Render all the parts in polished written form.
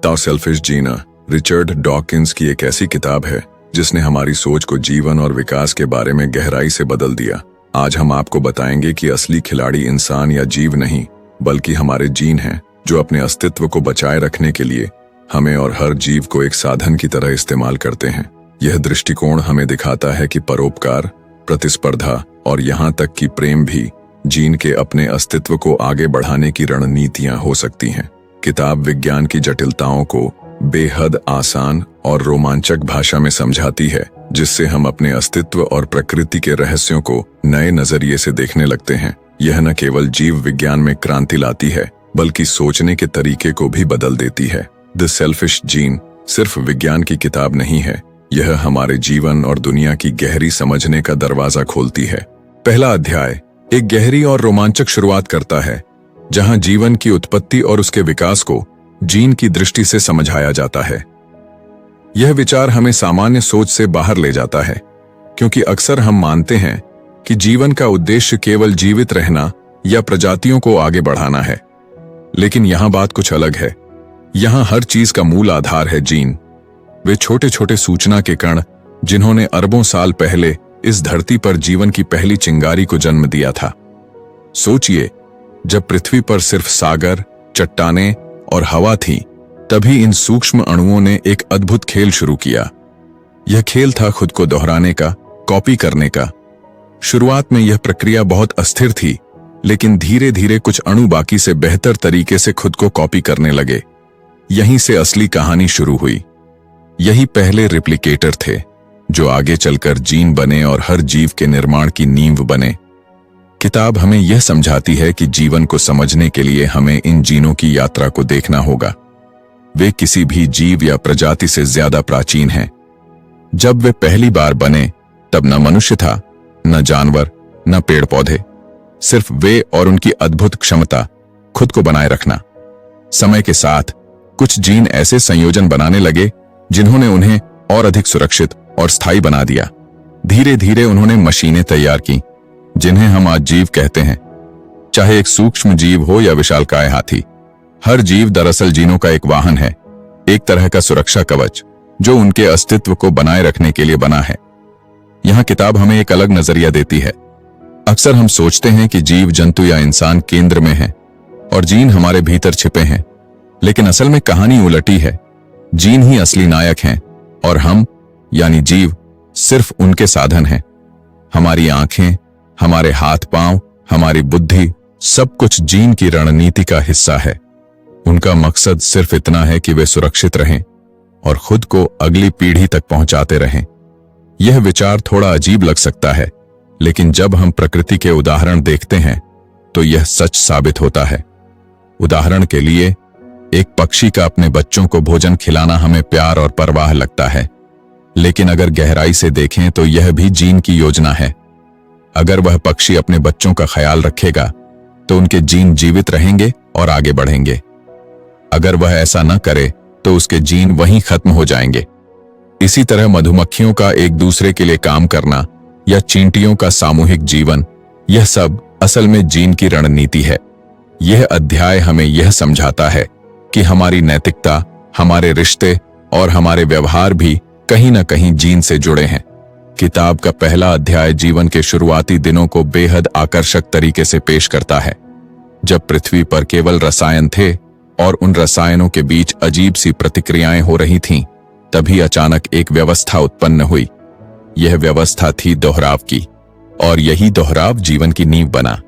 The selfish gene Richard Dawkins की एक ऐसी किताब है जिसने हमारी सोच को जीवन और विकास के बारे में गहराई से बदल दिया। आज हम आपको बताएंगे कि असली खिलाड़ी इंसान या जीव नहीं बल्कि हमारे जीन हैं, जो अपने अस्तित्व को बचाए रखने के लिए हमें और हर जीव को एक साधन की तरह इस्तेमाल करते हैं। यह दृष्टिकोण हमें दिखाता है कि परोपकार, प्रतिस्पर्धा और यहाँ तक कि प्रेम भी जीन के अपने अस्तित्व को आगे बढ़ाने की रणनीतियां हो सकती हैं। किताब विज्ञान की जटिलताओं को बेहद आसान और रोमांचक भाषा में समझाती है, जिससे हम अपने अस्तित्व और प्रकृति के रहस्यों को नए नजरिए से देखने लगते हैं। यह न केवल जीव विज्ञान में क्रांति लाती है बल्कि सोचने के तरीके को भी बदल देती है। द सेल्फिश जीन सिर्फ विज्ञान की किताब नहीं है, यह हमारे जीवन और दुनिया की गहरी समझने का दरवाजा खोलती है। पहला अध्याय एक गहरी और रोमांचक शुरुआत करता है, जहां जीवन की उत्पत्ति और उसके विकास को जीन की दृष्टि से समझाया जाता है। यह विचार हमें सामान्य सोच से बाहर ले जाता है, क्योंकि अक्सर हम मानते हैं कि जीवन का उद्देश्य केवल जीवित रहना या प्रजातियों को आगे बढ़ाना है। लेकिन यहां बात कुछ अलग है। यहां हर चीज का मूल आधार है जीन। वे छोटे छोटे सूचना के कण जिन्होंने अरबों साल पहले इस धरती पर जीवन की पहली चिंगारी को जन्म दिया था। सोचिए, जब पृथ्वी पर सिर्फ सागर, चट्टानें और हवा थी, तभी इन सूक्ष्म अणुओं ने एक अद्भुत खेल शुरू किया। यह खेल था खुद को दोहराने का, कॉपी करने का। शुरुआत में यह प्रक्रिया बहुत अस्थिर थी, लेकिन धीरे धीरे कुछ अणु बाकी से बेहतर तरीके से खुद को कॉपी करने लगे। यहीं से असली कहानी शुरू हुई। यही पहले रिप्लिकेटर थे, जो आगे चलकर जीन बने और हर जीव के निर्माण की नींव बने। किताब हमें यह समझाती है कि जीवन को समझने के लिए हमें इन जीनों की यात्रा को देखना होगा। वे किसी भी जीव या प्रजाति से ज्यादा प्राचीन हैं। जब वे पहली बार बने, तब न मनुष्य था, न जानवर, न पेड़ पौधे, सिर्फ वे और उनकी अद्भुत क्षमता खुद को बनाए रखना। समय के साथ कुछ जीन ऐसे संयोजन बनाने लगे जिन्होंने उन्हें और अधिक सुरक्षित और स्थायी बना दिया। धीरे धीरे उन्होंने मशीनें तैयार की, जिन्हें हम आज जीव कहते हैं। चाहे एक सूक्ष्म जीव हो या विशालकाय हाथी, हर जीव दरअसल जीनों का एक वाहन है, एक तरह का सुरक्षा कवच जो उनके अस्तित्व को बनाए रखने के लिए बना है। यहां किताब हमें एक अलग नजरिया देती है। अक्सर हम सोचते हैं कि जीव जंतु या इंसान केंद्र में है और जीन हमारे भीतर छिपे हैं, लेकिन असल में कहानी उलटी है। जीन ही असली नायक हैं और हम यानी जीव सिर्फ उनके साधन हैं। हमारी आंखें, हमारे हाथ पांव, हमारी बुद्धि, सब कुछ जीन की रणनीति का हिस्सा है। उनका मकसद सिर्फ इतना है कि वे सुरक्षित रहें और खुद को अगली पीढ़ी तक पहुंचाते रहें। यह विचार थोड़ा अजीब लग सकता है, लेकिन जब हम प्रकृति के उदाहरण देखते हैं तो यह सच साबित होता है। उदाहरण के लिए, एक पक्षी का अपने बच्चों को भोजन खिलाना हमें प्यार और परवाह लगता है, लेकिन अगर गहराई से देखें तो यह भी जीन की योजना है। अगर वह पक्षी अपने बच्चों का ख्याल रखेगा तो उनके जीन जीवित रहेंगे और आगे बढ़ेंगे। अगर वह ऐसा न करे तो उसके जीन वहीं खत्म हो जाएंगे। इसी तरह मधुमक्खियों का एक दूसरे के लिए काम करना या चींटियों का सामूहिक जीवन, यह सब असल में जीन की रणनीति है। यह अध्याय हमें यह समझाता है कि हमारी नैतिकता, हमारे रिश्ते और हमारे व्यवहार भी कहीं न कहीं जीन से जुड़े हैं। किताब का पहला अध्याय जीवन के शुरुआती दिनों को बेहद आकर्षक तरीके से पेश करता है, जब पृथ्वी पर केवल रसायन थे और उन रसायनों के बीच अजीब सी प्रतिक्रियाएं हो रही थीं। तभी अचानक एक व्यवस्था उत्पन्न हुई। यह व्यवस्था थी दोहराव की, और यही दोहराव जीवन की नींव बना।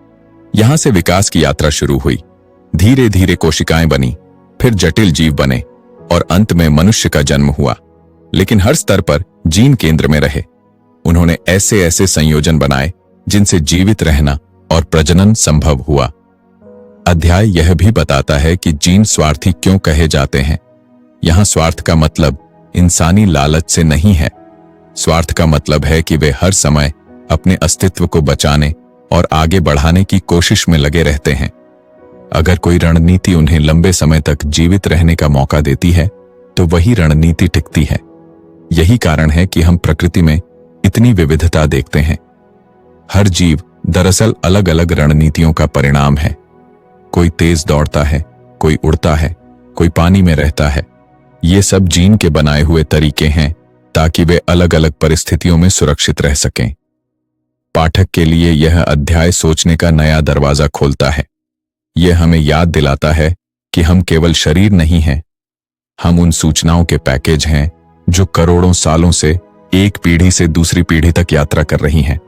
यहां से विकास की यात्रा शुरू हुई। धीरे धीरे कोशिकाएं बनी, फिर जटिल जीव बने और अंत में मनुष्य का जन्म हुआ। लेकिन हर स्तर पर जीन केंद्र में रहे। उन्होंने ऐसे ऐसे संयोजन बनाए जिनसे जीवित रहना और प्रजनन संभव हुआ। अध्याय यह भी बताता है कि जीन स्वार्थी क्यों कहे जाते हैं। यहां स्वार्थ का मतलब इंसानी लालच से नहीं है। स्वार्थ का मतलब है कि वे हर समय अपने अस्तित्व को बचाने और आगे बढ़ाने की कोशिश में लगे रहते हैं। अगर कोई रणनीति उन्हें लंबे समय तक जीवित रहने का मौका देती है, तो वही रणनीति टिकती है। यही कारण है कि हम प्रकृति में इतनी विविधता देखते हैं। हर जीव दरअसल अलग अलग रणनीतियों का परिणाम है। कोई तेज दौड़ता है, कोई उड़ता है, कोई पानी में रहता है ये सब जीन के बनाए हुए तरीके हैं ताकि वे अलग अलग परिस्थितियों में सुरक्षित रह सकें। पाठक के लिए यह अध्याय सोचने का नया दरवाजा खोलता है। यह हमें याद दिलाता है कि हम केवल शरीर नहीं हैं, हम उन सूचनाओं के पैकेज हैं जो करोड़ों सालों से एक पीढ़ी से दूसरी पीढ़ी तक यात्रा कर रही हैं।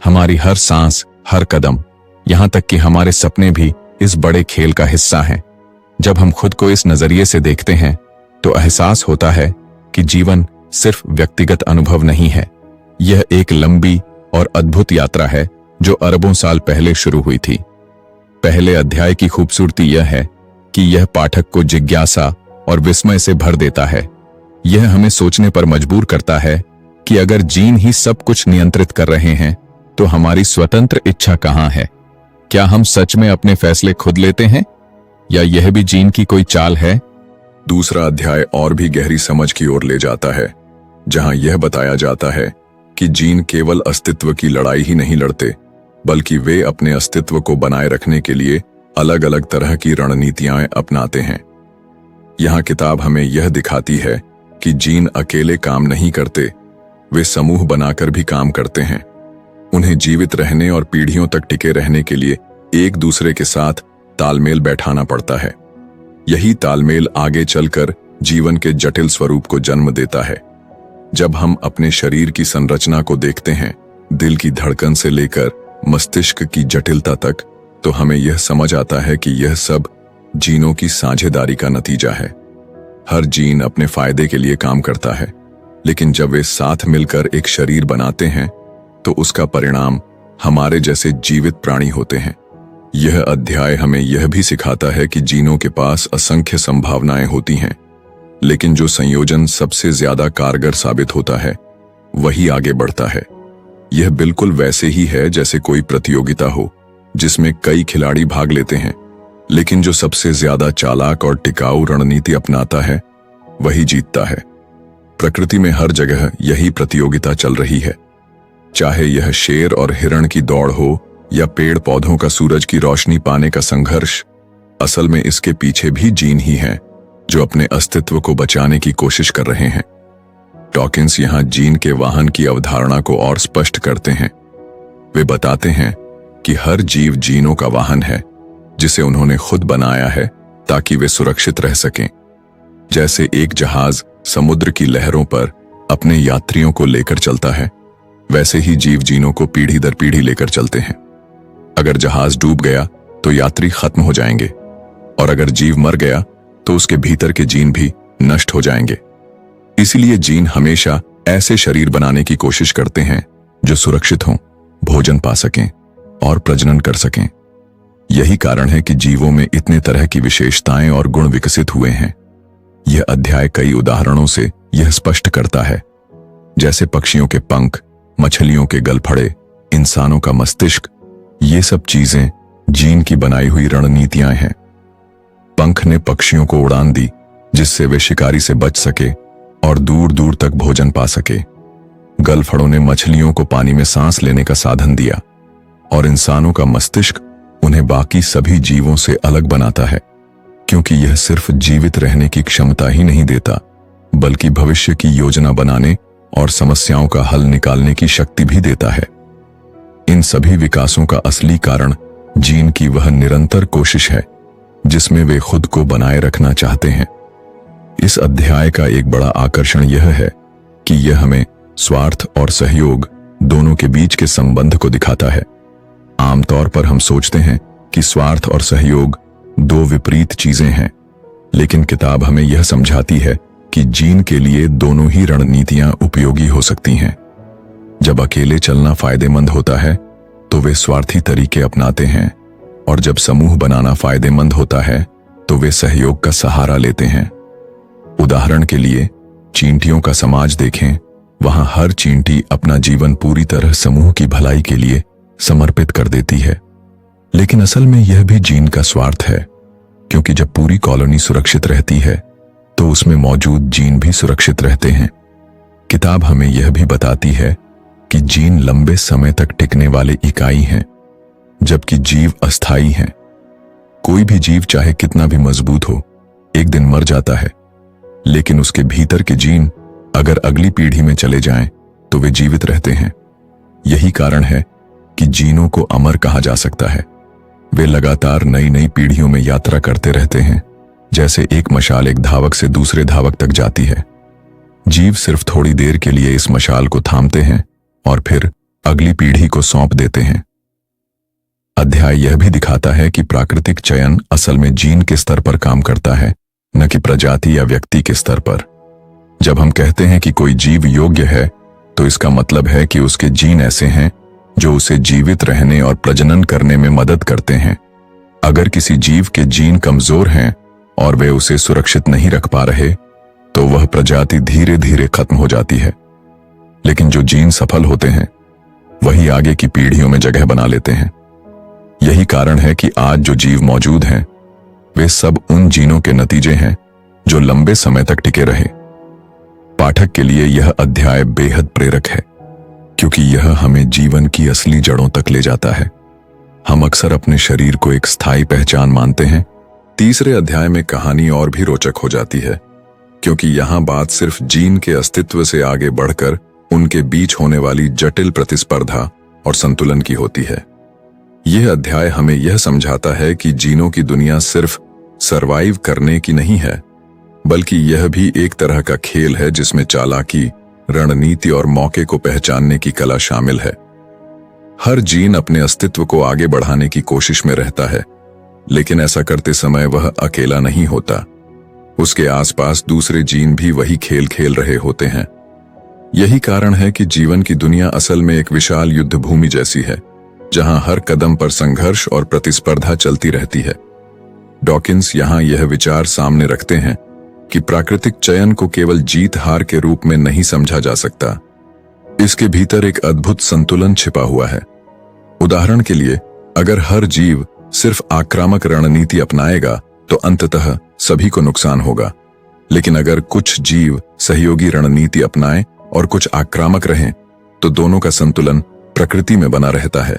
हमारी हर सांस, हर कदम, यहां तक कि हमारे सपने भी इस बड़े खेल का हिस्सा हैं। जब हम खुद को इस नजरिए से देखते हैं तो एहसास होता है कि जीवन सिर्फ व्यक्तिगत अनुभव नहीं है, यह एक लंबी और अद्भुत यात्रा है जो अरबों साल पहले शुरू हुई थी। पहले अध्याय की खूबसूरती यह है कि यह पाठक को जिज्ञासा और विस्मय से भर देता है। यह हमें सोचने पर मजबूर करता है कि अगर जीन ही सब कुछ नियंत्रित कर रहे हैं तो हमारी स्वतंत्र इच्छा कहां है? क्या हम सच में अपने फैसले खुद लेते हैं या यह भी जीन की कोई चाल है? दूसरा अध्याय और भी गहरी समझ की ओर ले जाता है, जहां यह बताया जाता है कि जीन केवल अस्तित्व की लड़ाई ही नहीं लड़ते, बल्कि वे अपने अस्तित्व को बनाए रखने के लिए अलग अलग तरह की रणनीतियां अपनाते हैं। यहां किताब हमें यह दिखाती है कि जीन अकेले काम नहीं करते, वे समूह बनाकर भी काम करते हैं। उन्हें जीवित रहने और पीढ़ियों तक टिके रहने के लिए एक दूसरे के साथ तालमेल बैठाना पड़ता है। यही तालमेल आगे चलकर जीवन के जटिल स्वरूप को जन्म देता है। जब हम अपने शरीर की संरचना को देखते हैं, दिल की धड़कन से लेकर मस्तिष्क की जटिलता तक, तो हमें यह समझ आता है कि यह सब जीनों की साझेदारी का नतीजा है। हर जीन अपने फायदे के लिए काम करता है, लेकिन जब वे साथ मिलकर एक शरीर बनाते हैं तो उसका परिणाम हमारे जैसे जीवित प्राणी होते हैं। यह अध्याय हमें यह भी सिखाता है कि जीनों के पास असंख्य संभावनाएं होती हैं, लेकिन जो संयोजन सबसे ज्यादा कारगर साबित होता है वही आगे बढ़ता है। यह बिल्कुल वैसे ही है जैसे कोई प्रतियोगिता हो जिसमें कई खिलाड़ी भाग लेते हैं, लेकिन जो सबसे ज्यादा चालाक और टिकाऊ रणनीति अपनाता है वही जीतता है। प्रकृति में हर जगह यही प्रतियोगिता चल रही है, चाहे यह शेर और हिरण की दौड़ हो या पेड़ पौधों का सूरज की रोशनी पाने का संघर्ष। असल में इसके पीछे भी जीन ही हैं जो अपने अस्तित्व को बचाने की कोशिश कर रहे हैं। डॉकिंस यहां जीन के वाहन की अवधारणा को और स्पष्ट करते हैं। वे बताते हैं कि हर जीव जीनों का वाहन है जिसे उन्होंने खुद बनाया है ताकि वे सुरक्षित रह सकें। जैसे एक जहाज समुद्र की लहरों पर अपने यात्रियों को लेकर चलता है, वैसे ही जीव जीनों को पीढ़ी दर पीढ़ी लेकर चलते हैं। अगर जहाज डूब गया तो यात्री खत्म हो जाएंगे, और अगर जीव मर गया तो उसके भीतर के जीन भी नष्ट हो जाएंगे। इसलिए जीन हमेशा ऐसे शरीर बनाने की कोशिश करते हैं जो सुरक्षित हों, भोजन पा सकें और प्रजनन कर सकें। यही कारण है कि जीवों में इतने तरह की विशेषताएं और गुण विकसित हुए हैं। यह अध्याय कई उदाहरणों से यह स्पष्ट करता है, जैसे पक्षियों के पंख, मछलियों के गलफड़े, इंसानों का मस्तिष्क। ये सब चीजें जीन की बनाई हुई रणनीतियां हैं। पंख ने पक्षियों को उड़ान दी जिससे वे शिकारी से बच सके और दूर दूर तक भोजन पा सके। गलफड़ों ने मछलियों को पानी में सांस लेने का साधन दिया, और इंसानों का मस्तिष्क उन्हें बाकी सभी जीवों से अलग बनाता है, क्योंकि यह सिर्फ जीवित रहने की क्षमता ही नहीं देता, बल्कि भविष्य की योजना बनाने और समस्याओं का हल निकालने की शक्ति भी देता है। इन सभी विकासों का असली कारण जीन की वह निरंतर कोशिश है जिसमें वे खुद को बनाए रखना चाहते हैं। इस अध्याय का एक बड़ा आकर्षण यह है कि यह हमें स्वार्थ और सहयोग दोनों के बीच के संबंध को दिखाता है। आमतौर पर हम सोचते हैं कि स्वार्थ और सहयोग दो विपरीत चीजें हैं, लेकिन किताब हमें यह समझाती है कि जीन के लिए दोनों ही रणनीतियां उपयोगी हो सकती हैं। जब अकेले चलना फायदेमंद होता है तो वे स्वार्थी तरीके अपनाते हैं, और जब समूह बनाना फायदेमंद होता है तो वे सहयोग का सहारा लेते हैं। उदाहरण के लिए चींटियों का समाज देखें, वहां हर चींटी अपना जीवन पूरी तरह समूह की भलाई के लिए समर्पित कर देती है। लेकिन असल में यह भी जीन का स्वार्थ है, क्योंकि जब पूरी कॉलोनी सुरक्षित रहती है तो उसमें मौजूद जीन भी सुरक्षित रहते हैं। किताब हमें यह भी बताती है कि जीन लंबे समय तक टिकने वाले इकाई हैं, जबकि जीव अस्थायी हैं। कोई भी जीव चाहे कितना भी मजबूत हो, एक दिन मर जाता है, लेकिन उसके भीतर के जीन अगर अगली पीढ़ी में चले जाएं तो वे जीवित रहते हैं। यही कारण है कि जीनों को अमर कहा जा सकता है। वे लगातार नई नई पीढ़ियों में यात्रा करते रहते हैं, जैसे एक मशाल एक धावक से दूसरे धावक तक जाती है। जीव सिर्फ थोड़ी देर के लिए इस मशाल को थामते हैं और फिर अगली पीढ़ी को सौंप देते हैं। अध्याय यह भी दिखाता है कि प्राकृतिक चयन असल में जीन के स्तर पर काम करता है, न कि प्रजाति या व्यक्ति के स्तर पर। जब हम कहते हैं कि कोई जीव योग्य है, तो इसका मतलब है कि उसके जीन ऐसे हैं जो उसे जीवित रहने और प्रजनन करने में मदद करते हैं। अगर किसी जीव के जीन कमजोर हैं और वे उसे सुरक्षित नहीं रख पा रहे, तो वह प्रजाति धीरे धीरे खत्म हो जाती है। लेकिन जो जीन सफल होते हैं, वही आगे की पीढ़ियों में जगह बना लेते हैं। यही कारण है कि आज जो जीव मौजूद हैं, वे सब उन जीनों के नतीजे हैं जो लंबे समय तक टिके रहे। पाठक के लिए यह अध्याय बेहद प्रेरक है, क्योंकि यह हमें जीवन की असली जड़ों तक ले जाता है। हम अक्सर अपने शरीर को एक स्थायी पहचान मानते हैं। तीसरे अध्याय में कहानी और भी रोचक हो जाती है, क्योंकि यहां बात सिर्फ जीन के अस्तित्व से आगे बढ़कर उनके बीच होने वाली जटिल प्रतिस्पर्धा और संतुलन की होती है। यह अध्याय हमें यह समझाता है कि जीनों की दुनिया सिर्फ सरवाइव करने की नहीं है, बल्कि यह भी एक तरह का खेल है जिसमें चालाकी, रणनीति और मौके को पहचानने की कला शामिल है। हर जीन अपने अस्तित्व को आगे बढ़ाने की कोशिश में रहता है, लेकिन ऐसा करते समय वह अकेला नहीं होता। उसके आसपास दूसरे जीन भी वही खेल खेल रहे होते हैं। यही कारण है कि जीवन की दुनिया असल में एक विशाल युद्ध भूमि जैसी है, जहां हर कदम पर संघर्ष और प्रतिस्पर्धा चलती रहती है। डॉकिंस यहां यह विचार सामने रखते हैं कि प्राकृतिक चयन को केवल जीत हार के रूप में नहीं समझा जा सकता। इसके भीतर एक अद्भुत संतुलन छिपा हुआ है। उदाहरण के लिए, अगर हर जीव सिर्फ आक्रामक रणनीति अपनाएगा तो अंततः सभी को नुकसान होगा। लेकिन अगर कुछ जीव सहयोगी रणनीति अपनाएं और कुछ आक्रामक रहें, तो दोनों का संतुलन प्रकृति में बना रहता है।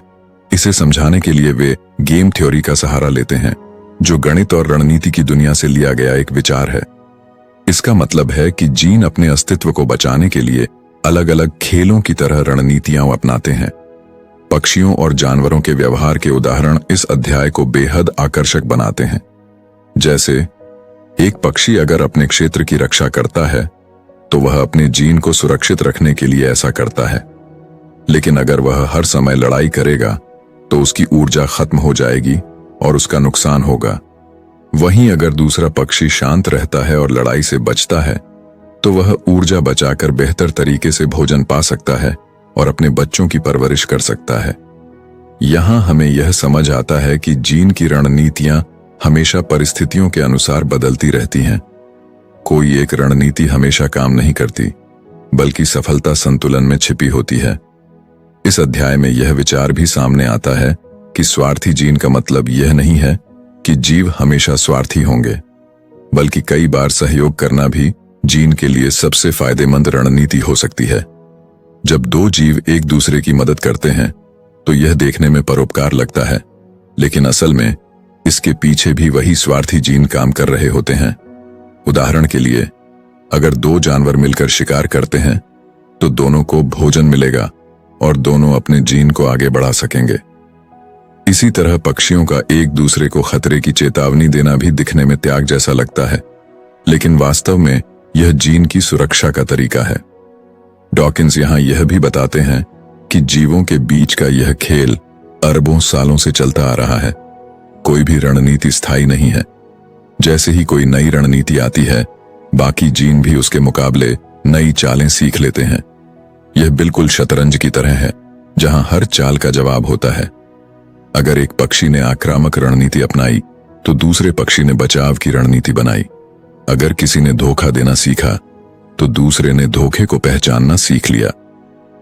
इसे समझाने के लिए वे गेम थ्योरी का सहारा लेते हैं, जो गणित और रणनीति की दुनिया से लिया गया एक विचार है। इसका मतलब है कि जीन अपने अस्तित्व को बचाने के लिए अलग अलग खेलों की तरह रणनीतियां अपनाते हैं। पक्षियों और जानवरों के व्यवहार के उदाहरण इस अध्याय को बेहद आकर्षक बनाते हैं। जैसे एक पक्षी अगर अपने क्षेत्र की रक्षा करता है, तो वह अपने जीन को सुरक्षित रखने के लिए ऐसा करता है। लेकिन अगर वह हर समय लड़ाई करेगा, तो उसकी ऊर्जा खत्म हो जाएगी और उसका नुकसान होगा। वहीं अगर दूसरा पक्षी शांत रहता है और लड़ाई से बचता है, तो वह ऊर्जा बचाकर बेहतर तरीके से भोजन पा सकता है और अपने बच्चों की परवरिश कर सकता है। यहां हमें यह समझ आता है कि जीन की रणनीतियां हमेशा परिस्थितियों के अनुसार बदलती रहती हैं। कोई एक रणनीति हमेशा काम नहीं करती, बल्कि सफलता संतुलन में छिपी होती है। इस अध्याय में यह विचार भी सामने आता है कि स्वार्थी जीन का मतलब यह नहीं है कि जीव हमेशा स्वार्थी होंगे, बल्कि कई बार सहयोग करना भी जीन के लिए सबसे फायदेमंद रणनीति हो सकती है। जब दो जीव एक दूसरे की मदद करते हैं, तो यह देखने में परोपकार लगता है, लेकिन असल में इसके पीछे भी वही स्वार्थी जीन काम कर रहे होते हैं। उदाहरण के लिए, अगर दो जानवर मिलकर शिकार करते हैं, तो दोनों को भोजन मिलेगा और दोनों अपने जीन को आगे बढ़ा सकेंगे। इसी तरह पक्षियों का एक दूसरे को खतरे की चेतावनी देना भी दिखने में त्याग जैसा लगता है, लेकिन वास्तव में यह जीन की सुरक्षा का तरीका है। डॉकिंस यहां यह भी बताते हैं कि जीवों के बीच का यह खेल अरबों सालों से चलता आ रहा है। कोई भी रणनीति स्थायी नहीं है। जैसे ही कोई नई रणनीति आती है, बाकी जीन भी उसके मुकाबले नई चालें सीख लेते हैं। यह बिल्कुल शतरंज की तरह है, जहां हर चाल का जवाब होता है। अगर एक पक्षी ने आक्रामक रणनीति अपनाई, तो दूसरे पक्षी ने बचाव की रणनीति बनाई। अगर किसी ने धोखा देना सीखा, तो दूसरे ने धोखे को पहचानना सीख लिया।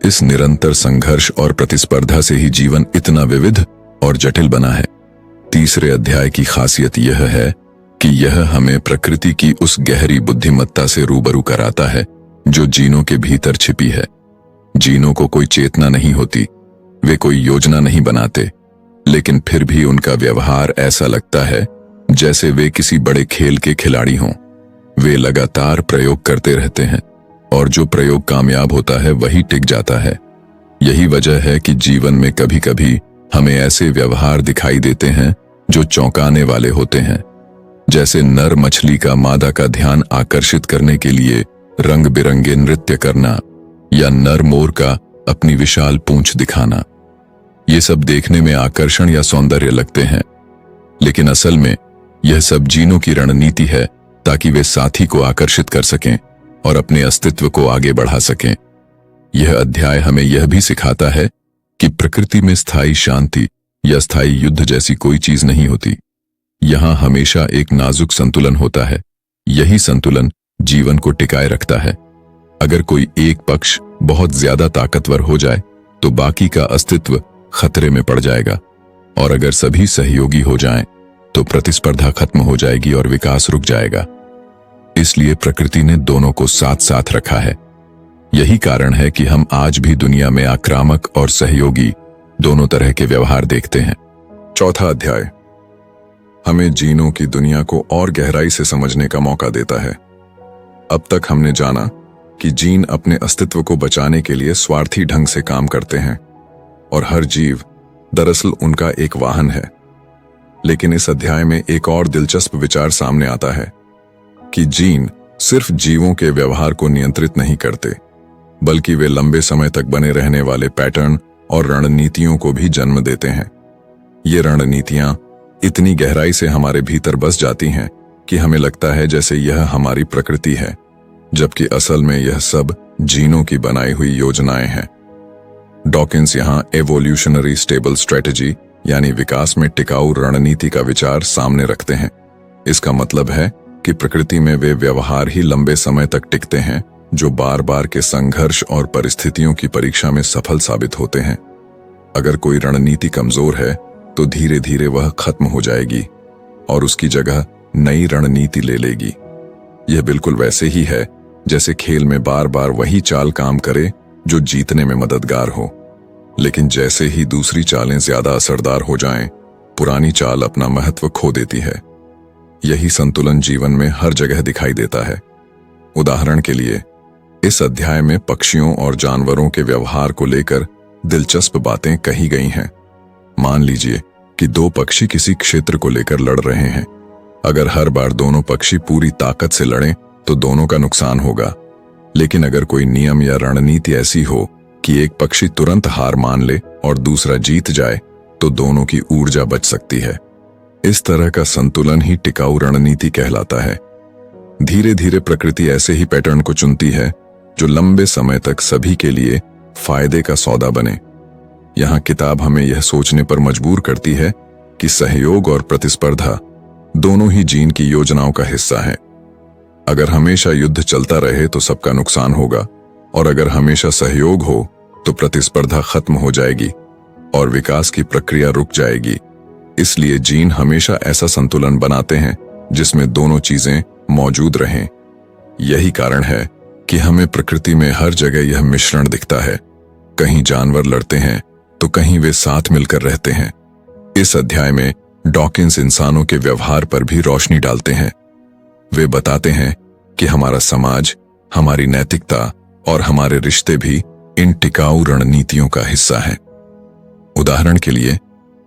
इस निरंतर संघर्ष और प्रतिस्पर्धा से ही जीवन इतना विविध और जटिल बना है। तीसरे अध्याय की खासियत यह है कि यह हमें प्रकृति की उस गहरी बुद्धिमत्ता से रूबरू कराता है जो जीनों के भीतर छिपी है। जीनों को कोई चेतना नहीं होती, वे कोई योजना नहीं बनाते, लेकिन फिर भी उनका व्यवहार ऐसा लगता है जैसे वे किसी बड़े खेल के खिलाड़ी हों। वे लगातार प्रयोग करते रहते हैं और जो प्रयोग कामयाब होता है वही टिक जाता है। यही वजह है कि जीवन में कभी कभी हमें ऐसे व्यवहार दिखाई देते हैं जो चौंकाने वाले होते हैं, जैसे नर मछली का मादा का ध्यान आकर्षित करने के लिए रंग बिरंगे नृत्य करना या नर मोर का अपनी विशाल पूंछ दिखाना। ये सब देखने में आकर्षण या सौंदर्य लगते हैं, लेकिन असल में यह सब जीनों की रणनीति है ताकि वे साथी को आकर्षित कर सकें और अपने अस्तित्व को आगे बढ़ा सकें। यह अध्याय हमें यह भी सिखाता है कि प्रकृति में स्थायी शांति या स्थायी युद्ध जैसी कोई चीज नहीं होती। यहां हमेशा एक नाजुक संतुलन होता है। यही संतुलन जीवन को टिकाए रखता है। अगर कोई एक पक्ष बहुत ज्यादा ताकतवर हो जाए तो बाकी का अस्तित्व खतरे में पड़ जाएगा, और अगर सभी सहयोगी हो जाएं तो प्रतिस्पर्धा खत्म हो जाएगी और विकास रुक जाएगा। इसलिए प्रकृति ने दोनों को साथ साथ रखा है। यही कारण है कि हम आज भी दुनिया में आक्रामक और सहयोगी दोनों तरह के व्यवहार देखते हैं। चौथा अध्याय हमें जीनों की दुनिया को और गहराई से समझने का मौका देता है। अब तक हमने जाना कि जीन अपने अस्तित्व को बचाने के लिए स्वार्थी ढंग से काम करते हैं और हर जीव दरअसल उनका एक वाहन है। लेकिन इस अध्याय में एक और दिलचस्प विचार सामने आता है कि जीन सिर्फ जीवों के व्यवहार को नियंत्रित नहीं करते, बल्कि वे लंबे समय तक बने रहने वाले पैटर्न और रणनीतियों को भी जन्म देते हैं। ये रणनीतियां इतनी गहराई से हमारे भीतर बस जाती हैं कि हमें लगता है जैसे यह हमारी प्रकृति है, जबकि असल में यह सब जीनों की बनाई हुई योजनाएं हैं। डॉकिंस यहां एवोल्यूशनरी स्टेबल स्ट्रेटजी यानी विकास में टिकाऊ रणनीति का विचार सामने रखते हैं। इसका मतलब है कि प्रकृति में वे व्यवहार ही लंबे समय तक टिकते हैं जो बार बार के संघर्ष और परिस्थितियों की परीक्षा में सफल साबित होते हैं। अगर कोई रणनीति कमजोर है तो धीरे धीरे वह खत्म हो जाएगी और उसकी जगह नई रणनीति ले लेगी। यह बिल्कुल वैसे ही है जैसे खेल में बार बार वही चाल काम करे जो जीतने में मददगार हो, लेकिन जैसे ही दूसरी चालें ज्यादा असरदार हो जाएं, पुरानी चाल अपना महत्व खो देती है। यही संतुलन जीवन में हर जगह दिखाई देता है। उदाहरण के लिए इस अध्याय में पक्षियों और जानवरों के व्यवहार को लेकर दिलचस्प बातें कही गई हैं। मान लीजिए कि दो पक्षी किसी क्षेत्र को लेकर लड़ रहे हैं। अगर हर बार दोनों पक्षी पूरी ताकत से लड़ें तो दोनों का नुकसान होगा, लेकिन अगर कोई नियम या रणनीति ऐसी हो कि एक पक्षी तुरंत हार मान ले और दूसरा जीत जाए तो दोनों की ऊर्जा बच सकती है। इस तरह का संतुलन ही टिकाऊ रणनीति कहलाता है। धीरे धीरे प्रकृति ऐसे ही पैटर्न को चुनती है जो लंबे समय तक सभी के लिए फायदे का सौदा बने। यहाँ किताब हमें यह सोचने पर मजबूर करती है कि सहयोग और प्रतिस्पर्धा दोनों ही जीन की योजनाओं का हिस्सा है। अगर हमेशा युद्ध चलता रहे तो सबका नुकसान होगा, और अगर हमेशा सहयोग हो तो प्रतिस्पर्धा खत्म हो जाएगी और विकास की प्रक्रिया रुक जाएगी। इसलिए जीन हमेशा ऐसा संतुलन बनाते हैं जिसमें दोनों चीजें मौजूद रहें। यही कारण है कि हमें प्रकृति में हर जगह यह मिश्रण दिखता है। कहीं जानवर लड़ते हैं तो कहीं वे साथ मिलकर रहते हैं। इस अध्याय में डॉकिंस इंसानों के व्यवहार पर भी रोशनी डालते हैं। वे बताते हैं कि हमारा समाज, हमारी नैतिकता और हमारे रिश्ते भी इन टिकाऊ रणनीतियों का हिस्सा हैं। उदाहरण के लिए,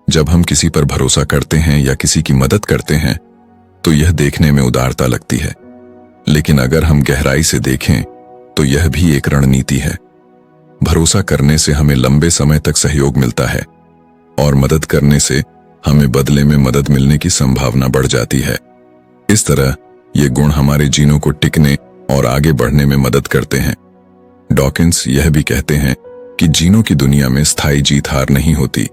जब हम किसी पर भरोसा करते हैं या किसी की मदद करते हैं तो यह देखने में उदारता लगती है, लेकिन अगर हम गहराई से देखें तो यह भी एक रणनीति है। भरोसा करने से हमें लंबे समय तक सहयोग मिलता है और मदद करने से हमें बदले में मदद मिलने की संभावना बढ़ जाती है। इस तरह ये गुण हमारे जीनों को टिकने और आगे बढ़ने में मदद करते हैं। डॉकिंस यह भी कहते हैं कि जीनों की दुनिया में स्थायी जीत हार नहीं होती।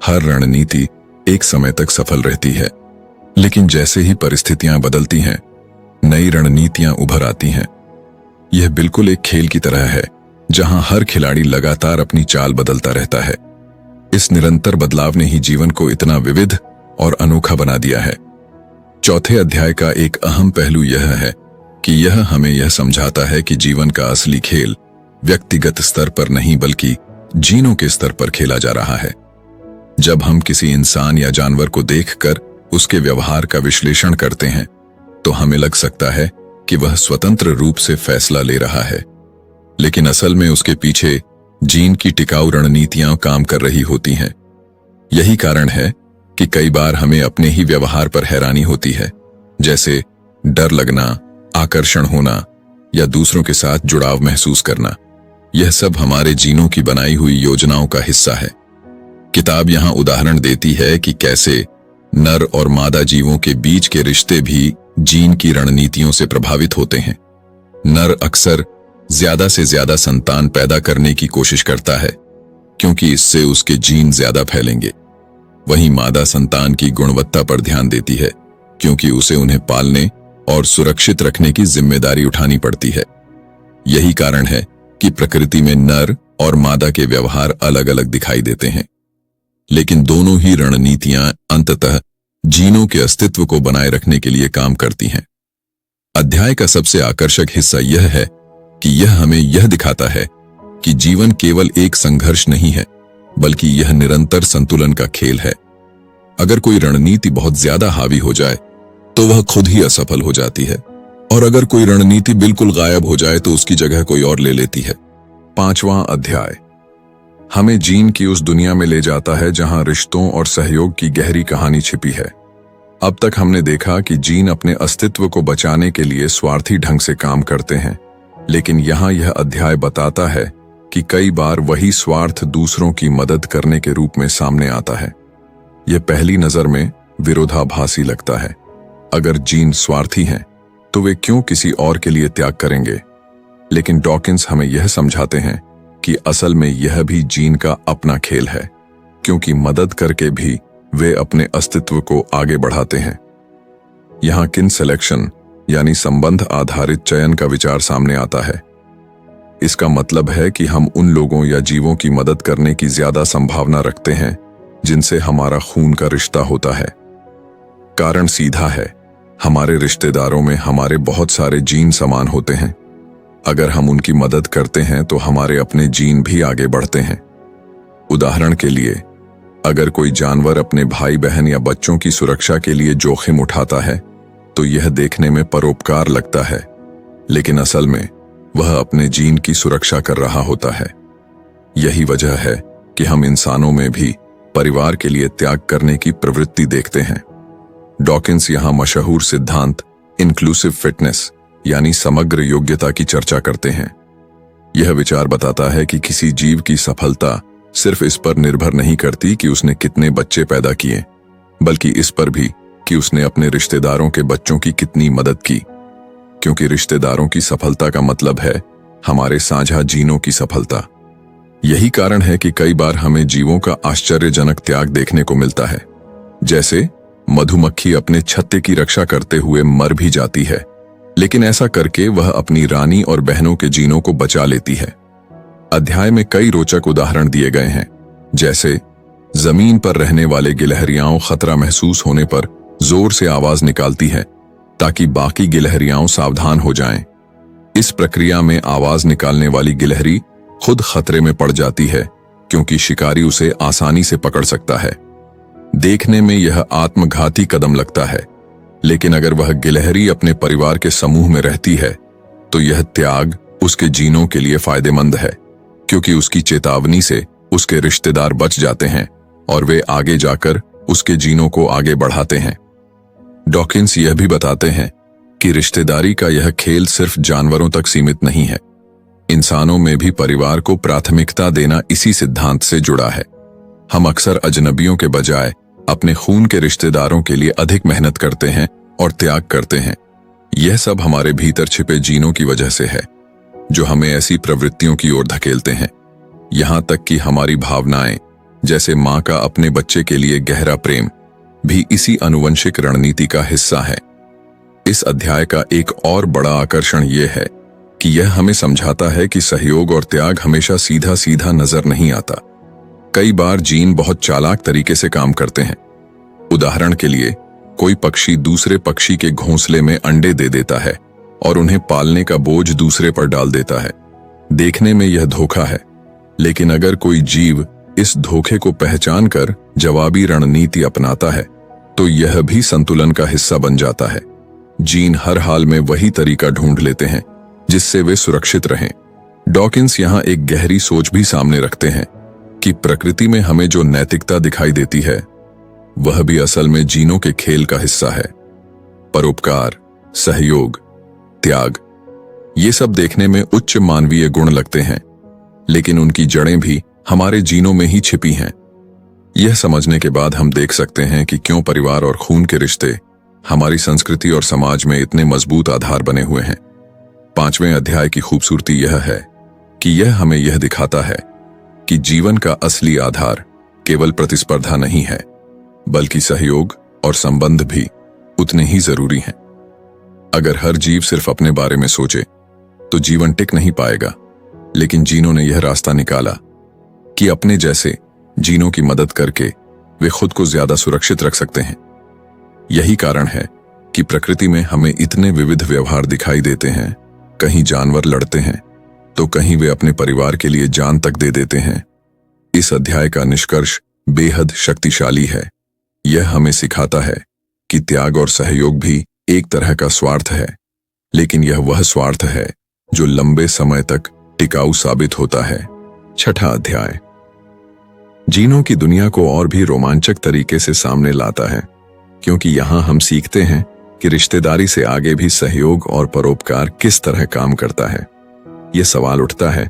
हर रणनीति एक समय तक सफल रहती है, लेकिन जैसे ही परिस्थितियां बदलती हैं, नई रणनीतियां उभर आती हैं। यह बिल्कुल एक खेल की तरह है जहां हर खिलाड़ी लगातार अपनी चाल बदलता रहता है। इस निरंतर बदलाव ने ही जीवन को इतना विविध और अनोखा बना दिया है। चौथे अध्याय का एक अहम पहलू यह है कि यह हमें यह समझाता है कि जीवन का असली खेल व्यक्तिगत स्तर पर नहीं बल्कि जीनों के स्तर पर खेला जा रहा है। जब हम किसी इंसान या जानवर को देखकर उसके व्यवहार का विश्लेषण करते हैं तो हमें लग सकता है कि वह स्वतंत्र रूप से फैसला ले रहा है, लेकिन असल में उसके पीछे जीन की टिकाऊ रणनीतियां काम कर रही होती हैं। यही कारण है कि कई बार हमें अपने ही व्यवहार पर हैरानी होती है, जैसे डर लगना, आकर्षण होना या दूसरों के साथ जुड़ाव महसूस करना। यह सब हमारे जीनों की बनाई हुई योजनाओं का हिस्सा है। किताब यहां उदाहरण देती है कि कैसे नर और मादा जीवों के बीच के रिश्ते भी जीन की रणनीतियों से प्रभावित होते हैं। नर अक्सर ज्यादा से ज्यादा संतान पैदा करने की कोशिश करता है, क्योंकि इससे उसके जीन ज्यादा फैलेंगे। वहीं मादा संतान की गुणवत्ता पर ध्यान देती है, क्योंकि उसे उन्हें पालने और सुरक्षित रखने की जिम्मेदारी उठानी पड़ती है। यही कारण है कि प्रकृति में नर और मादा के व्यवहार अलग अलग दिखाई देते हैं, लेकिन दोनों ही रणनीतियां अंततः जीनों के अस्तित्व को बनाए रखने के लिए काम करती हैं। अध्याय का सबसे आकर्षक हिस्सा यह है कि यह हमें यह दिखाता है कि जीवन केवल एक संघर्ष नहीं है, बल्कि यह निरंतर संतुलन का खेल है। अगर कोई रणनीति बहुत ज्यादा हावी हो जाए तो वह खुद ही असफल हो जाती है, और अगर कोई रणनीति बिल्कुल गायब हो जाए तो उसकी जगह कोई और ले लेती है। 5वां अध्याय हमें जीन की उस दुनिया में ले जाता है जहां रिश्तों और सहयोग की गहरी कहानी छिपी है। अब तक हमने देखा कि जीन अपने अस्तित्व को बचाने के लिए स्वार्थी ढंग से काम करते हैं, लेकिन यहां यह अध्याय बताता है कि कई बार वही स्वार्थ दूसरों की मदद करने के रूप में सामने आता है। यह पहली नजर में विरोधाभासी लगता है। अगर जीन स्वार्थी हैं, तो वे क्यों किसी और के लिए त्याग करेंगे? लेकिन डॉकिंस हमें यह समझाते हैं कि असल में यह भी जीन का अपना खेल है, क्योंकि मदद करके भी वे अपने अस्तित्व को आगे बढ़ाते हैं। यहां किन सिलेक्शन यानी संबंध आधारित चयन का विचार सामने आता है। इसका मतलब है कि हम उन लोगों या जीवों की मदद करने की ज्यादा संभावना रखते हैं जिनसे हमारा खून का रिश्ता होता है। कारण सीधा है, हमारे रिश्तेदारों में हमारे बहुत सारे जीन समान होते हैं। अगर हम उनकी मदद करते हैं तो हमारे अपने जीन भी आगे बढ़ते हैं। उदाहरण के लिए, अगर कोई जानवर अपने भाई बहन या बच्चों की सुरक्षा के लिए जोखिम उठाता है तो यह देखने में परोपकार लगता है, लेकिन असल में वह अपने जीन की सुरक्षा कर रहा होता है। यही वजह है कि हम इंसानों में भी परिवार के लिए त्याग करने की प्रवृत्ति देखते हैं। डॉकिंस यहां मशहूर सिद्धांत इंक्लूसिव फिटनेस यानी समग्र योग्यता की चर्चा करते हैं। यह विचार बताता है कि किसी जीव की सफलता सिर्फ इस पर निर्भर नहीं करती कि उसने कितने बच्चे पैदा किए, बल्कि इस पर भी कि उसने अपने रिश्तेदारों के बच्चों की कितनी मदद की, क्योंकि रिश्तेदारों की सफलता का मतलब है हमारे साझा जीनों की सफलता। यही कारण है कि कई बार हमें जीवों का आश्चर्यजनक त्याग देखने को मिलता है, जैसे मधुमक्खी अपने छत्ते की रक्षा करते हुए मर भी जाती है, लेकिन ऐसा करके वह अपनी रानी और बहनों के जीनों को बचा लेती है। अध्याय में कई रोचक उदाहरण दिए गए हैं, जैसे जमीन पर रहने वाले गिलहरियाओं खतरा महसूस होने पर जोर से आवाज निकालती है ताकि बाकी गिलहरियाओं सावधान हो जाएं। इस प्रक्रिया में आवाज निकालने वाली गिलहरी खुद खतरे में पड़ जाती है, क्योंकि शिकारी उसे आसानी से पकड़ सकता है। देखने में यह आत्मघाती कदम लगता है, लेकिन अगर वह गिलहरी अपने परिवार के समूह में रहती है तो यह त्याग उसके जीनों के लिए फायदेमंद है, क्योंकि उसकी चेतावनी से उसके रिश्तेदार बच जाते हैं और वे आगे जाकर उसके जीनों को आगे बढ़ाते हैं। डॉकिंस यह भी बताते हैं कि रिश्तेदारी का यह खेल सिर्फ जानवरों तक सीमित नहीं है। इंसानों में भी परिवार को प्राथमिकता देना इसी सिद्धांत से जुड़ा है। हम अक्सर अजनबियों के बजाय अपने खून के रिश्तेदारों के लिए अधिक मेहनत करते हैं और त्याग करते हैं। यह सब हमारे भीतर छिपे जीनों की वजह से है, जो हमें ऐसी प्रवृत्तियों की ओर धकेलते हैं। यहां तक कि हमारी भावनाएं, जैसे मां का अपने बच्चे के लिए गहरा प्रेम, भी इसी आनुवंशिक रणनीति का हिस्सा है। इस अध्याय का एक और बड़ा आकर्षण यह है कि यह हमें समझाता है कि सहयोग और त्याग हमेशा सीधा सीधा नजर नहीं आता। कई बार जीन बहुत चालाक तरीके से काम करते हैं। उदाहरण के लिए, कोई पक्षी दूसरे पक्षी के घोंसले में अंडे दे देता है और उन्हें पालने का बोझ दूसरे पर डाल देता है। देखने में यह धोखा है, लेकिन अगर कोई जीव इस धोखे को पहचान कर जवाबी रणनीति अपनाता है तो यह भी संतुलन का हिस्सा बन जाता है। जीन हर हाल में वही तरीका ढूंढ लेते हैं जिससे वे सुरक्षित रहें। डॉकिंस यहाँ एक गहरी सोच भी सामने रखते हैं कि प्रकृति में हमें जो नैतिकता दिखाई देती है वह भी असल में जीनों के खेल का हिस्सा है। परोपकार, सहयोग, त्याग, ये सब देखने में उच्च मानवीय गुण लगते हैं, लेकिन उनकी जड़ें भी हमारे जीनों में ही छिपी हैं। यह समझने के बाद हम देख सकते हैं कि क्यों परिवार और खून के रिश्ते हमारी संस्कृति और समाज में इतने मजबूत आधार बने हुए हैं। 5वें अध्याय की खूबसूरती यह है कि यह हमें यह दिखाता है कि जीवन का असली आधार केवल प्रतिस्पर्धा नहीं है, बल्कि सहयोग और संबंध भी उतने ही जरूरी हैं। अगर हर जीव सिर्फ अपने बारे में सोचे तो जीवन टिक नहीं पाएगा, लेकिन जीनों ने यह रास्ता निकाला कि अपने जैसे जीनों की मदद करके वे खुद को ज्यादा सुरक्षित रख सकते हैं। यही कारण है कि प्रकृति में हमें इतने विविध व्यवहार दिखाई देते हैं। कहीं जानवर लड़ते हैं तो कहीं वे अपने परिवार के लिए जान तक दे देते हैं। इस अध्याय का निष्कर्ष बेहद शक्तिशाली है। यह हमें सिखाता है कि त्याग और सहयोग भी एक तरह का स्वार्थ है, लेकिन यह वह स्वार्थ है जो लंबे समय तक टिकाऊ साबित होता है। 6वां अध्याय जीनों की दुनिया को और भी रोमांचक तरीके से सामने लाता है, क्योंकि यहां हम सीखते हैं कि रिश्तेदारी से आगे भी सहयोग और परोपकार किस तरह काम करता है। यह सवाल उठता है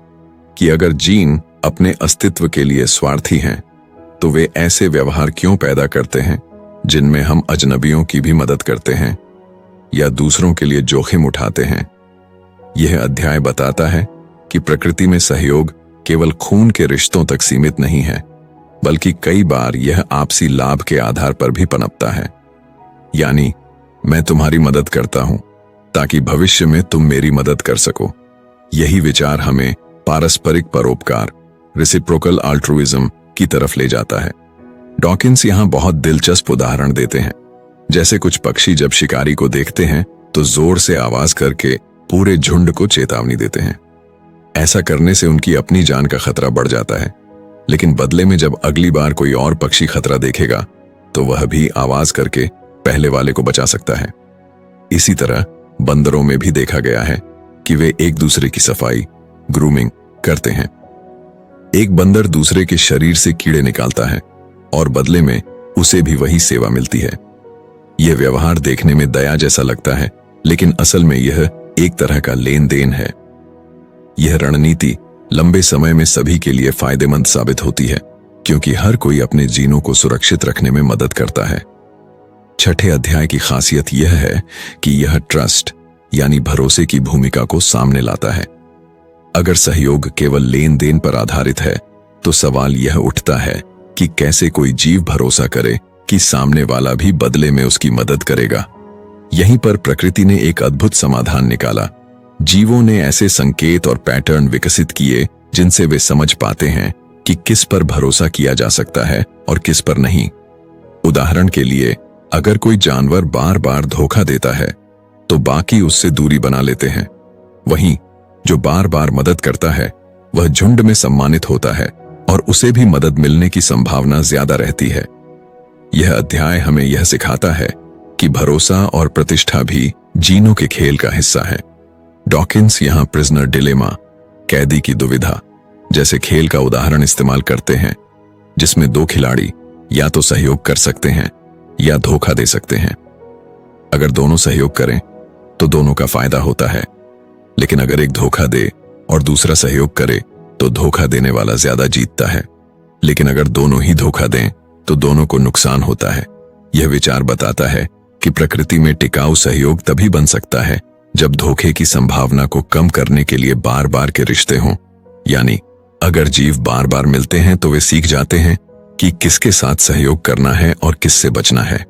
कि अगर जीन अपने अस्तित्व के लिए स्वार्थी हैं, तो वे ऐसे व्यवहार क्यों पैदा करते हैं जिनमें हम अजनबियों की भी मदद करते हैं या दूसरों के लिए जोखिम उठाते हैं। यह अध्याय बताता है कि प्रकृति में सहयोग केवल खून के रिश्तों तक सीमित नहीं है, बल्कि कई बार यह आपसी लाभ के आधार पर भी पनपता है। यानी मैं तुम्हारी मदद करता हूं ताकि भविष्य में तुम मेरी मदद कर सको। यही विचार हमें पारस्परिक परोपकार, रेसिप्रोकल अल्ट्रुइज्म की तरफ ले जाता है। डॉकिंस यहां बहुत दिलचस्प उदाहरण देते हैं। जैसे कुछ पक्षी जब शिकारी को देखते हैं तो जोर से आवाज करके पूरे झुंड को चेतावनी देते हैं। ऐसा करने से उनकी अपनी जान का खतरा बढ़ जाता है, लेकिन बदले में जब अगली बार कोई और पक्षी खतरा देखेगा तो वह भी आवाज करके पहले वाले को बचा सकता है। इसी तरह बंदरों में भी देखा गया है कि वे एक दूसरे की सफाई, ग्रूमिंग करते हैं। एक बंदर दूसरे के शरीर से कीड़े निकालता है और बदले में उसे भी वही सेवा मिलती है। यह व्यवहार देखने में दया जैसा लगता है, लेकिन असल में यह एक तरह का लेन देन है। यह रणनीति लंबे समय में सभी के लिए फायदेमंद साबित होती है, क्योंकि हर कोई अपने जीनों को सुरक्षित रखने में मदद करता है। 6ठे अध्याय की खासियत यह है कि यह ट्रस्ट यानी भरोसे की भूमिका को सामने लाता है। अगर सहयोग केवल लेन देन पर आधारित है तो सवाल यह उठता है कि कैसे कोई जीव भरोसा करे कि सामने वाला भी बदले में उसकी मदद करेगा। यहीं पर प्रकृति ने एक अद्भुत समाधान निकाला। जीवों ने ऐसे संकेत और पैटर्न विकसित किए जिनसे वे समझ पाते हैं कि किस पर भरोसा किया जा सकता है और किस पर नहीं। उदाहरण के लिए, अगर कोई जानवर बार बार धोखा देता है तो बाकी उससे दूरी बना लेते हैं। वहीं जो बार बार मदद करता है वह झुंड में सम्मानित होता है और उसे भी मदद मिलने की संभावना ज्यादा रहती है। यह अध्याय हमें यह सिखाता है कि भरोसा और प्रतिष्ठा भी जीनों के खेल का हिस्सा है। डॉकिंस यहां प्रिजनर डिलेमा, कैदी की दुविधा जैसे खेल का उदाहरण इस्तेमाल करते हैं, जिसमें दो खिलाड़ी या तो सहयोग कर सकते हैं या धोखा दे सकते हैं। अगर दोनों सहयोग करें तो दोनों का फायदा होता है, लेकिन अगर एक धोखा दे और दूसरा सहयोग करे तो धोखा देने वाला ज्यादा जीतता है। लेकिन अगर दोनों ही धोखा दें तो दोनों को नुकसान होता है। यह विचार बताता है कि प्रकृति में टिकाऊ सहयोग तभी बन सकता है जब धोखे की संभावना को कम करने के लिए बार बार के रिश्ते हों। यानी अगर जीव बार बार मिलते हैं तो वे सीख जाते हैं कि किसके साथ सहयोग करना है और किससे बचना है।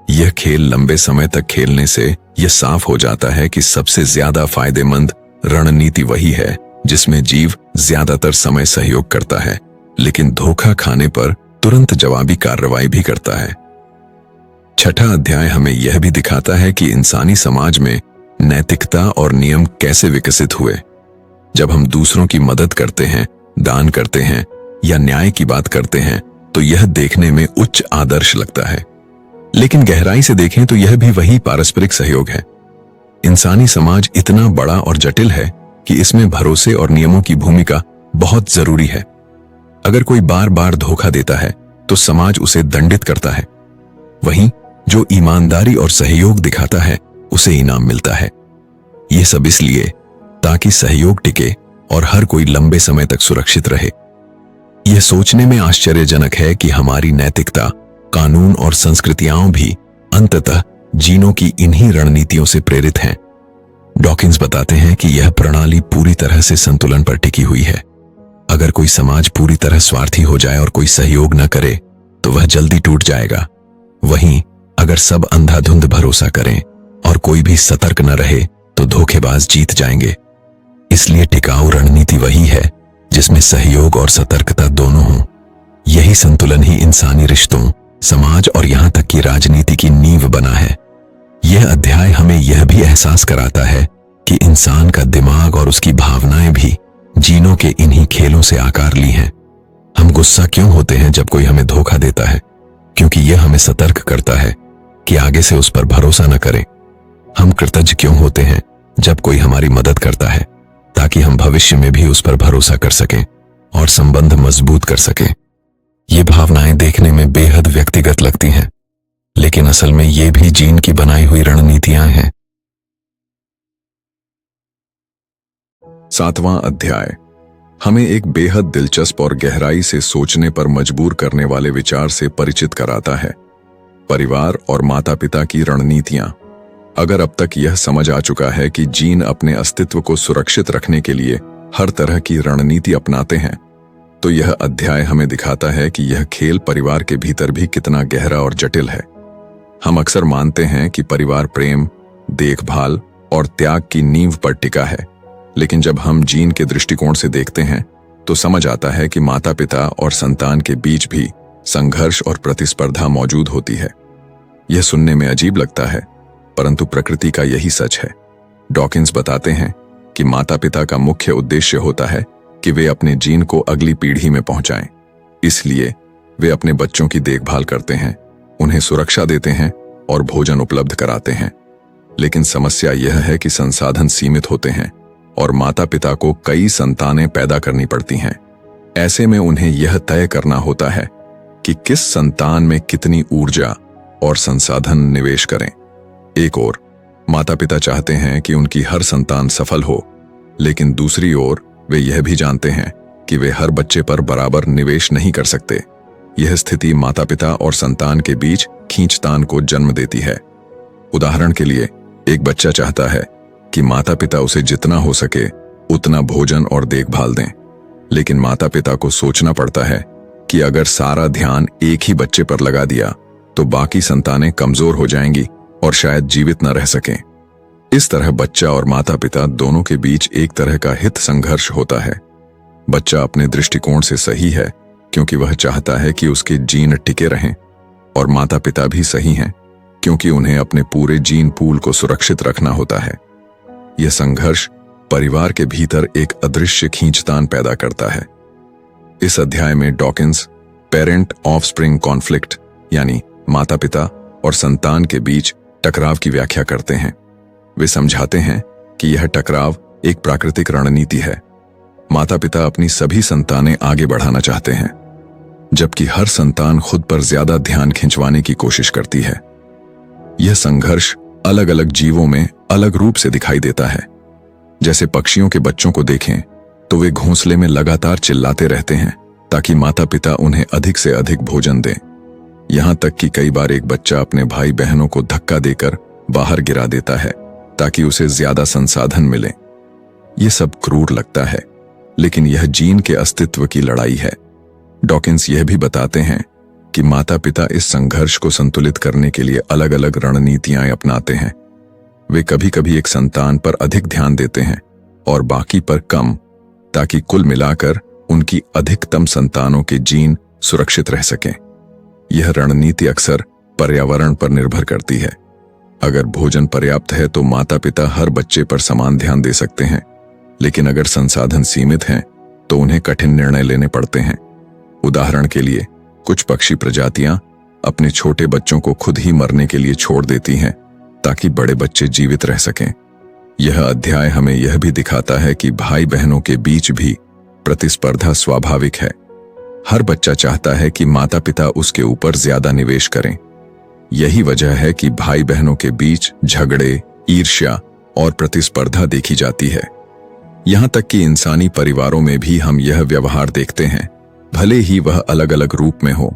यह खेल लंबे समय तक खेलने से यह साफ हो जाता है कि सबसे ज्यादा फायदेमंद रणनीति वही है जिसमें जीव ज्यादातर समय सहयोग करता है, लेकिन धोखा खाने पर तुरंत जवाबी कार्रवाई भी करता है। 6ठा अध्याय हमें यह भी दिखाता है कि इंसानी समाज में नैतिकता और नियम कैसे विकसित हुए। जब हम दूसरों की मदद करते हैं, दान करते हैं या न्याय की बात करते हैं तो यह देखने में उच्च आदर्श लगता है। लेकिन गहराई से देखें तो यह भी वही पारस्परिक सहयोग है। इंसानी समाज इतना बड़ा और जटिल है कि इसमें भरोसे और नियमों की भूमिका बहुत जरूरी है। अगर कोई बार बार धोखा देता है तो समाज उसे दंडित करता है, वहीं जो ईमानदारी और सहयोग दिखाता है उसे इनाम मिलता है। यह सब इसलिए ताकि सहयोग टिके और हर कोई लंबे समय तक सुरक्षित रहे। यह सोचने में आश्चर्यजनक है कि हमारी नैतिकता, कानून और संस्कृतियां भी अंततः जीनों की इन्हीं रणनीतियों से प्रेरित हैं। डॉकिंस बताते हैं कि यह प्रणाली पूरी तरह से संतुलन पर टिकी हुई है। अगर कोई समाज पूरी तरह स्वार्थी हो जाए और कोई सहयोग न करे तो वह जल्दी टूट जाएगा। वहीं अगर सब अंधाधुंध भरोसा करें और कोई भी सतर्क न रहे तो धोखेबाज जीत जाएंगे। इसलिए टिकाऊ रणनीति वही है जिसमें सहयोग और सतर्कता दोनों हों। यही संतुलन ही इंसानी रिश्तों, समाज और यहां तक कि राजनीति की नींव बना है। यह अध्याय हमें यह भी एहसास कराता है कि इंसान का दिमाग और उसकी भावनाएं भी जीनों के इन्हीं खेलों से आकार ली हैं। हम गुस्सा क्यों होते हैं जब कोई हमें धोखा देता है? क्योंकि यह हमें सतर्क करता है कि आगे से उस पर भरोसा न करें। हम कृतज्ञ क्यों होते हैं जब कोई हमारी मदद करता है, ताकि हम भविष्य में भी उस पर भरोसा कर सकें और संबंध मजबूत कर सकें। ये भावनाएं देखने में बेहद व्यक्तिगत लगती हैं, लेकिन असल में ये भी जीन की बनाई हुई रणनीतियां हैं। 7वां अध्याय हमें एक बेहद दिलचस्प और गहराई से सोचने पर मजबूर करने वाले विचार से परिचित कराता है, परिवार और माता पिता की रणनीतियां। अगर अब तक यह समझ आ चुका है कि जीन अपने अस्तित्व को सुरक्षित रखने के लिए हर तरह की रणनीति अपनाते हैं, तो यह अध्याय हमें दिखाता है कि यह खेल परिवार के भीतर भी कितना गहरा और जटिल है। हम अक्सर मानते हैं कि परिवार प्रेम, देखभाल और त्याग की नींव पर टिका है, लेकिन जब हम जीन के दृष्टिकोण से देखते हैं तो समझ आता है कि माता पिता और संतान के बीच भी संघर्ष और प्रतिस्पर्धा मौजूद होती है। यह सुनने में अजीब लगता है, परंतु प्रकृति का यही सच है। डॉकिंस बताते हैं कि माता पिता का मुख्य उद्देश्य होता है कि वे अपने जीन को अगली पीढ़ी में पहुंचाएं। इसलिए वे अपने बच्चों की देखभाल करते हैं, उन्हें सुरक्षा देते हैं और भोजन उपलब्ध कराते हैं। लेकिन समस्या यह है कि संसाधन सीमित होते हैं और माता पिता को कई संतानें पैदा करनी पड़ती हैं। ऐसे में उन्हें यह तय करना होता है कि किस संतान में कितनी ऊर्जा और संसाधन निवेश करें। एक ओर माता पिता चाहते हैं कि उनकी हर संतान सफल हो, लेकिन दूसरी ओर वे यह भी जानते हैं कि वे हर बच्चे पर बराबर निवेश नहीं कर सकते। यह स्थिति माता पिता और संतान के बीच खींचतान को जन्म देती है। उदाहरण के लिए, एक बच्चा चाहता है कि माता पिता उसे जितना हो सके उतना भोजन और देखभाल दें, लेकिन माता पिता को सोचना पड़ता है कि अगर सारा ध्यान एक ही बच्चे पर लगा दिया तो बाकी संतानें कमजोर हो जाएंगी और शायद जीवित न रह सकें। इस तरह बच्चा और माता पिता दोनों के बीच एक तरह का हित संघर्ष होता है। बच्चा अपने दृष्टिकोण से सही है क्योंकि वह चाहता है कि उसके जीन टिके रहें, और माता पिता भी सही हैं क्योंकि उन्हें अपने पूरे जीन पूल को सुरक्षित रखना होता है। यह संघर्ष परिवार के भीतर एक अदृश्य खींचतान पैदा करता है। इस अध्याय में डॉकिंस पेरेंट ऑफस्प्रिंग कॉन्फ्लिक्ट यानी माता पिता और संतान के बीच टकराव की व्याख्या करते हैं। वे समझाते हैं कि यह टकराव एक प्राकृतिक रणनीति है। माता पिता अपनी सभी संतानें आगे बढ़ाना चाहते हैं, जबकि हर संतान खुद पर ज्यादा ध्यान खिंचवाने की कोशिश करती है। यह संघर्ष अलग अलग जीवों में अलग रूप से दिखाई देता है। जैसे पक्षियों के बच्चों को देखें तो वे घोंसले में लगातार चिल्लाते रहते हैं ताकि माता पिता उन्हें अधिक से अधिक भोजन दें। यहां तक कि कई बार एक बच्चा अपने भाई बहनों को धक्का देकर बाहर गिरा देता है ताकि उसे ज्यादा संसाधन मिले। यह सब क्रूर लगता है, लेकिन यह जीन के अस्तित्व की लड़ाई है। डॉकिंस यह भी बताते हैं कि माता पिता इस संघर्ष को संतुलित करने के लिए अलग अलग रणनीतियां अपनाते हैं। वे कभी कभी एक संतान पर अधिक ध्यान देते हैं और बाकी पर कम, ताकि कुल मिलाकर उनकी अधिकतम संतानों के जीन सुरक्षित रह सकें। यह रणनीति अक्सर पर्यावरण पर निर्भर करती है। अगर भोजन पर्याप्त है तो माता पिता हर बच्चे पर समान ध्यान दे सकते हैं, लेकिन अगर संसाधन सीमित हैं तो उन्हें कठिन निर्णय लेने पड़ते हैं। उदाहरण के लिए, कुछ पक्षी प्रजातियां अपने छोटे बच्चों को खुद ही मरने के लिए छोड़ देती हैं ताकि बड़े बच्चे जीवित रह सकें। यह अध्याय हमें यह भी दिखाता है कि भाई बहनों के बीच भी प्रतिस्पर्धा स्वाभाविक है। हर बच्चा चाहता है कि माता पिता उसके ऊपर ज्यादा निवेश करें। यही वजह है कि भाई बहनों के बीच झगड़े, ईर्ष्या और प्रतिस्पर्धा देखी जाती है। यहां तक कि इंसानी परिवारों में भी हम यह व्यवहार देखते हैं, भले ही वह अलग अलग रूप में हो।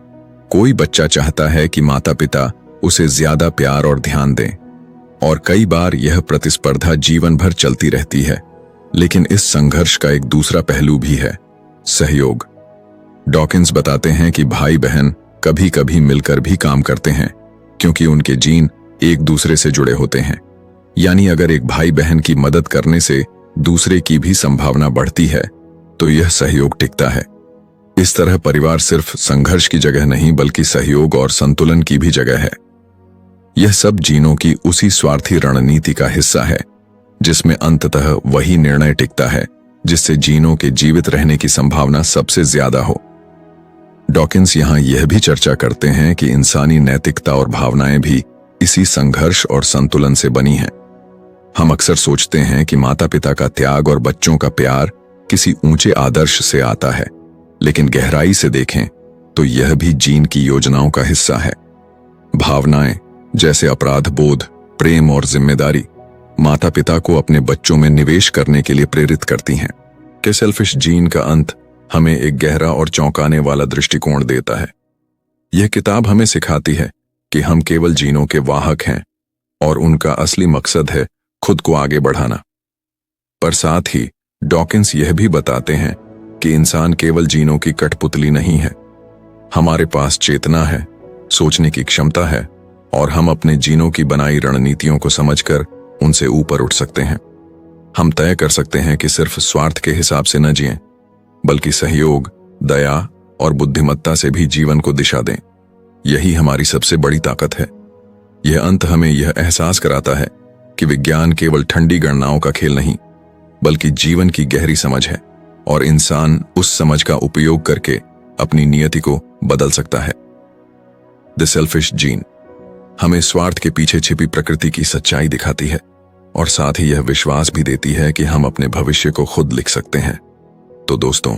कोई बच्चा चाहता है कि माता पिता उसे ज्यादा प्यार और ध्यान दें, और कई बार यह प्रतिस्पर्धा जीवन भर चलती रहती है। लेकिन इस संघर्ष का एक दूसरा पहलू भी है, सहयोग। डॉकिंस बताते हैं कि भाई बहन कभी कभी मिलकर भी काम करते हैं क्योंकि उनके जीन एक दूसरे से जुड़े होते हैं। यानी अगर एक भाई बहन की मदद करने से दूसरे की भी संभावना बढ़ती है तो यह सहयोग टिकता है। इस तरह परिवार सिर्फ संघर्ष की जगह नहीं बल्कि सहयोग और संतुलन की भी जगह है। यह सब जीनों की उसी स्वार्थी रणनीति का हिस्सा है जिसमें अंततः वही निर्णय टिकता है जिससे जीनों के जीवित रहने की संभावना सबसे ज्यादा हो। डॉकिंस यहां यह भी चर्चा करते हैं कि इंसानी नैतिकता और भावनाएं भी इसी संघर्ष और संतुलन से बनी हैं। हम अक्सर सोचते हैं कि माता पिता का त्याग और बच्चों का प्यार किसी ऊंचे आदर्श से आता है, लेकिन गहराई से देखें तो यह भी जीन की योजनाओं का हिस्सा है। भावनाएं जैसे अपराध बोध, प्रेम और जिम्मेदारी माता पिता को अपने बच्चों में निवेश करने के लिए प्रेरित करती हैं। कि सेल्फिश जीन का अंत हमें एक गहरा और चौंकाने वाला दृष्टिकोण देता है। यह किताब हमें सिखाती है कि हम केवल जीनों के वाहक हैं और उनका असली मकसद है खुद को आगे बढ़ाना। पर साथ ही डॉकिंस यह भी बताते हैं कि इंसान केवल जीनों की कठपुतली नहीं है। हमारे पास चेतना है, सोचने की क्षमता है और हम अपने जीनों की बनाई रणनीतियों को समझकर उनसे ऊपर उठ सकते हैं। हम तय कर सकते हैं कि सिर्फ स्वार्थ के हिसाब से न जिएं, बल्कि सहयोग, दया और बुद्धिमत्ता से भी जीवन को दिशा दें। यही हमारी सबसे बड़ी ताकत है। यह अंत हमें यह एहसास कराता है कि विज्ञान केवल ठंडी गणनाओं का खेल नहीं, बल्कि जीवन की गहरी समझ है और इंसान उस समझ का उपयोग करके अपनी नियति को बदल सकता है। द सेल्फिश जीन हमें स्वार्थ के पीछे छिपी प्रकृति की सच्चाई दिखाती है और साथ ही यह विश्वास भी देती है कि हम अपने भविष्य को खुद लिख सकते हैं। तो दोस्तों,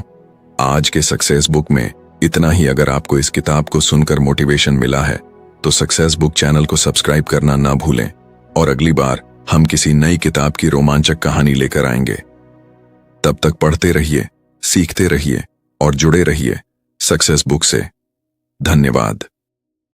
आज के सक्सेस बुक में इतना ही। अगर आपको इस किताब को सुनकर मोटिवेशन मिला है तो सक्सेस बुक चैनल को सब्सक्राइब करना ना भूलें और अगली बार हम किसी नई किताब की रोमांचक कहानी लेकर आएंगे। तब तक पढ़ते रहिए, सीखते रहिए और जुड़े रहिए सक्सेस बुक से। धन्यवाद।